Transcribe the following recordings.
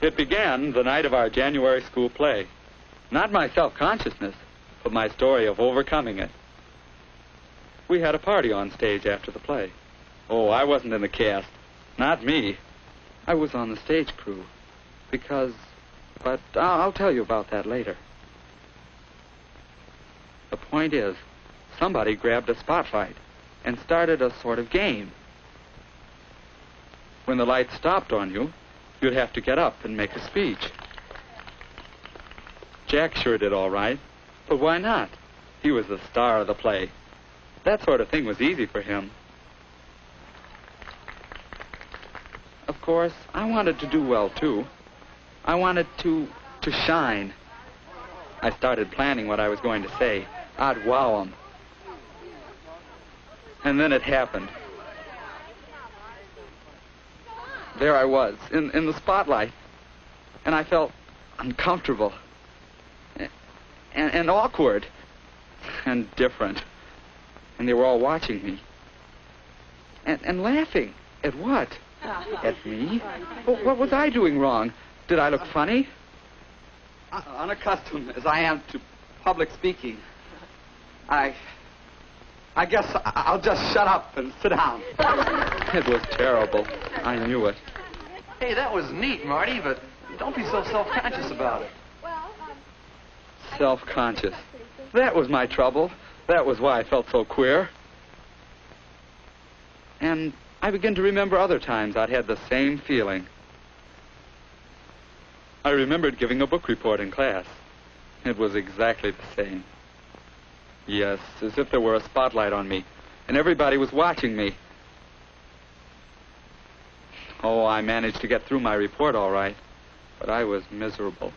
It began the night of our January school play. Not my self-consciousness, but my story of overcoming it. We had a party on stage after the play. Oh, I wasn't in the cast. Not me. I was on the stage crew. But I'll tell you about that later. The point is, somebody grabbed a spotlight and started a sort of game. When the light stopped on you, you'd have to get up and make a speech. Jack sure did all right, but why not? He was the star of the play. That sort of thing was easy for him. Of course, I wanted to do well, too. I wanted to shine. I started planning what I was going to say. I'd wow 'em. And then it happened. There I was, in the spotlight, and I felt uncomfortable and awkward and different. And they were all watching me and laughing. At what? At me? Well, what was I doing wrong? Did I look funny? Unaccustomed as I am to public speaking, I guess I'll just shut up and sit down. It was terrible. I knew it. Hey, that was neat, Marty, but don't be so self-conscious about it. Self-conscious. That was my trouble. That was why I felt so queer. And I began to remember other times I'd had the same feeling. I remembered giving a book report in class. It was exactly the same. Yes, as if there were a spotlight on me, and everybody was watching me. Oh, I managed to get through my report all right, but I was miserable.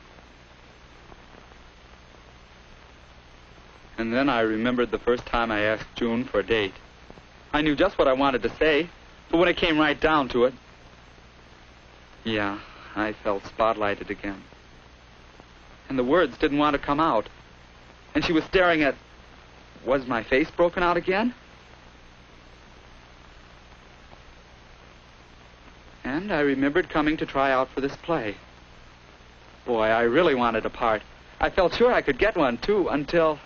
And then I remembered the first time I asked June for a date. I knew just what I wanted to say, but when it came right down to it, yeah, I felt spotlighted again. And the words didn't want to come out. And she was staring at... Was my face broken out again? And I remembered coming to try out for this play. Boy, I really wanted a part. I felt sure I could get one, too, until...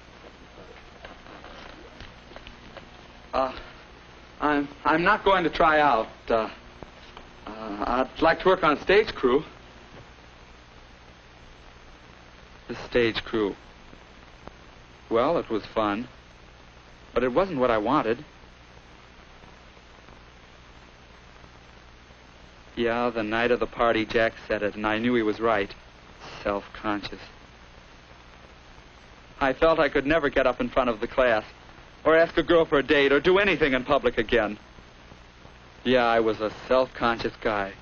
I'm not going to try out. I'd like to work on a stage crew. The stage crew. Well, it was fun, but it wasn't what I wanted. Yeah, the night of the party, Jack said it, and I knew he was right. Self-conscious. I felt I could never get up in front of the class, or ask a girl for a date, or do anything in public again. Yeah, I was a self-conscious guy.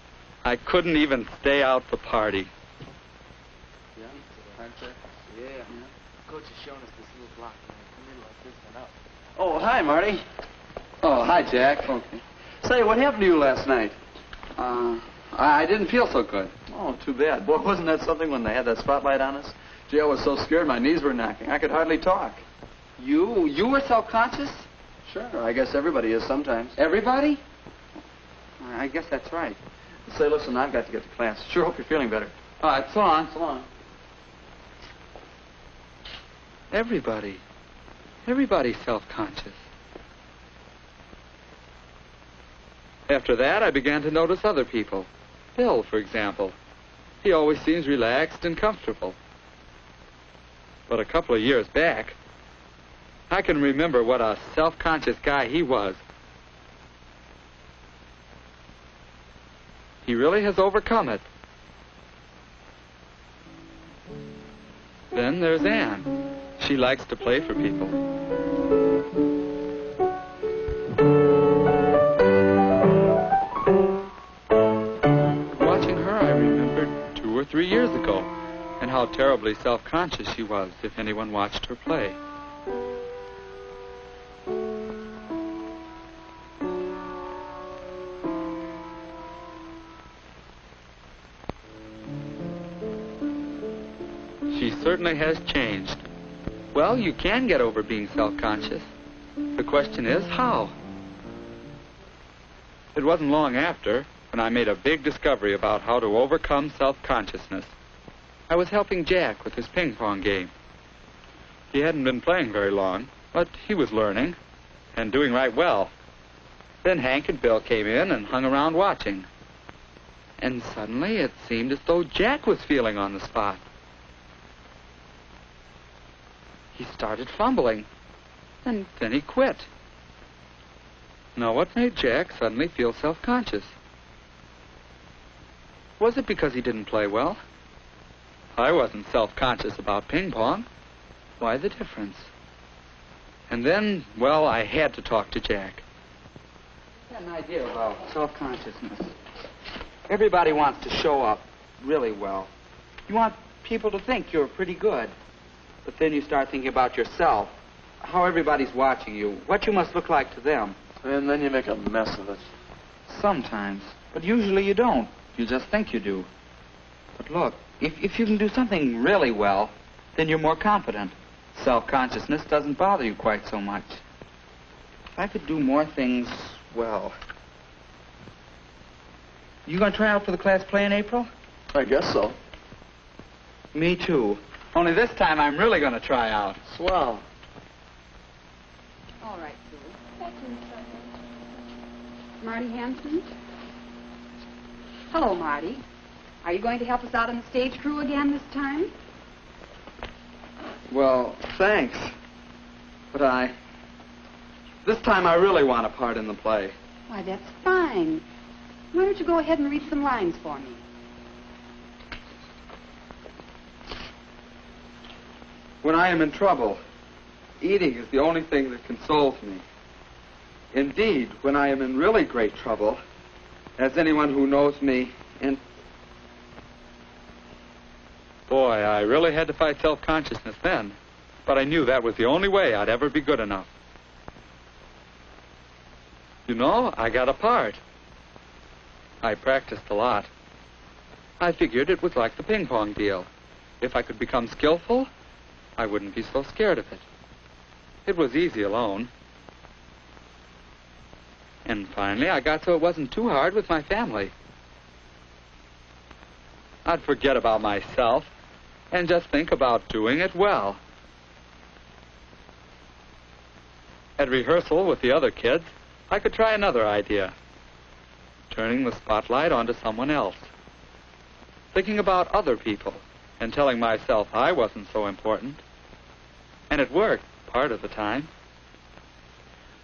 I couldn't even stay out the party. Yeah. Coach has shown us this little block. Come in like this and up. Oh, hi, Marty. Oh, hi, Jack. Okay. Say, what happened to you last night? I didn't feel so good. Oh, too bad. Boy, wasn't that something when they had that spotlight on us? Gee, I was so scared my knees were knocking. I could hardly talk. You were self-conscious? Sure, I guess everybody is sometimes. Everybody? I guess that's right. Say, listen, I've got to get to class. Sure hope you're feeling better. All right, so long. So long. Everybody's self-conscious. After that, I began to notice other people. Bill, for example. He always seems relaxed and comfortable. But a couple of years back, I can remember what a self-conscious guy he was. He really has overcome it. Then there's Anne. She likes to play for people. Watching her, I remembered 2 or 3 years ago, and how terribly self-conscious she was if anyone watched her play. She certainly has changed. Well, you can get over being self-conscious. The question is, how? It wasn't long after, when I made a big discovery about how to overcome self-consciousness. I was helping Jack with his ping pong game. He hadn't been playing very long, but he was learning and doing right well. Then Hank and Bill came in and hung around watching. And suddenly it seemed as though Jack was feeling on the spot. He started fumbling, and then he quit. Now, what made Jack suddenly feel self-conscious? Was it because he didn't play well? I wasn't self-conscious about ping pong. Why the difference? And then, well, I had to talk to Jack. I had an idea about self-consciousness. Everybody wants to show up really well. You want people to think you're pretty good. But then you start thinking about yourself, how everybody's watching you, what you must look like to them. And then you make a mess of it. Sometimes. But usually you don't. You just think you do. But look, if you can do something really well, then you're more confident. Self-consciousness doesn't bother you quite so much. If I could do more things well. You going to try out for the class play in April? I guess so. Me too. Only this time I'm really going to try out. Swell. All right, Sue. That's Marty Hampton. Hello, Marty. Are you going to help us out on the stage crew again this time? Well, thanks. But this time I really want a part in the play. Why, that's fine. Why don't you go ahead and read some lines for me? When I am in trouble, eating is the only thing that consoles me. Indeed, when I am in really great trouble, as anyone who knows me, Boy, I really had to fight self-consciousness then, but I knew that was the only way I'd ever be good enough. You know, I got a part. I practiced a lot. I figured it was like the ping pong deal. If I could become skillful, I wouldn't be so scared of it. It was easy alone. And finally, I got so it wasn't too hard with my family. I'd forget about myself and just think about doing it well. At rehearsal with the other kids, I could try another idea. Turning the spotlight onto someone else. Thinking about other people and telling myself I wasn't so important. And it worked part of the time.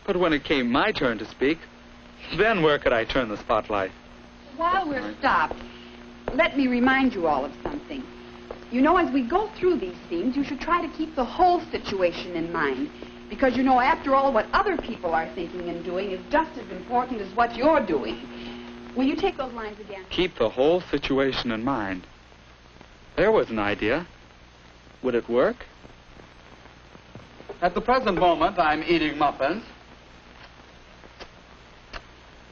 But when it came my turn to speak, then where could I turn the spotlight? While we're stopped, let me remind you all of something. You know, as we go through these themes, you should try to keep the whole situation in mind. Because, you know, after all, what other people are thinking and doing is just as important as what you're doing. Will you take those lines again? Keep the whole situation in mind. There was an idea. Would it work? At the present moment, I'm eating muffins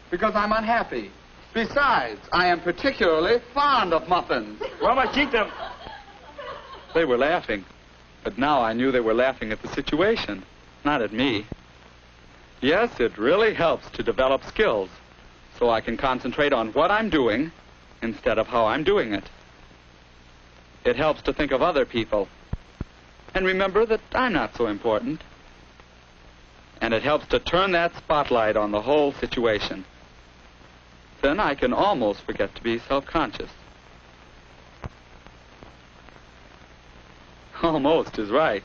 because I'm unhappy. Besides, I am particularly fond of muffins. Well, I eat them. They were laughing, but now I knew they were laughing at the situation, not at me. Yes, it really helps to develop skills, so I can concentrate on what I'm doing instead of how I'm doing it. It helps to think of other people and remember that I'm not so important. And it helps to turn that spotlight on the whole situation. Then I can almost forget to be self-conscious. Almost is right.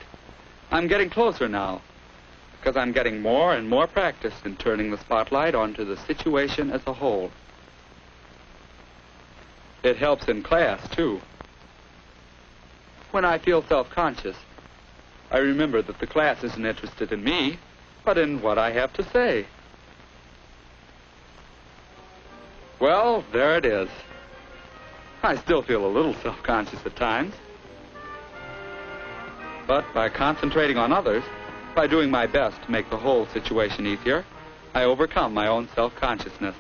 I'm getting closer now, because I'm getting more and more practice in turning the spotlight onto the situation as a whole. It helps in class, too. When I feel self-conscious, I remember that the class isn't interested in me, but in what I have to say. Well, there it is. I still feel a little self-conscious at times. But by concentrating on others, by doing my best to make the whole situation easier, I overcome my own self-consciousness.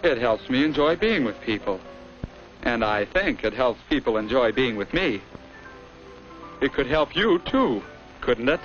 It helps me enjoy being with people. And I think it helps people enjoy being with me. It could help you, too, couldn't it?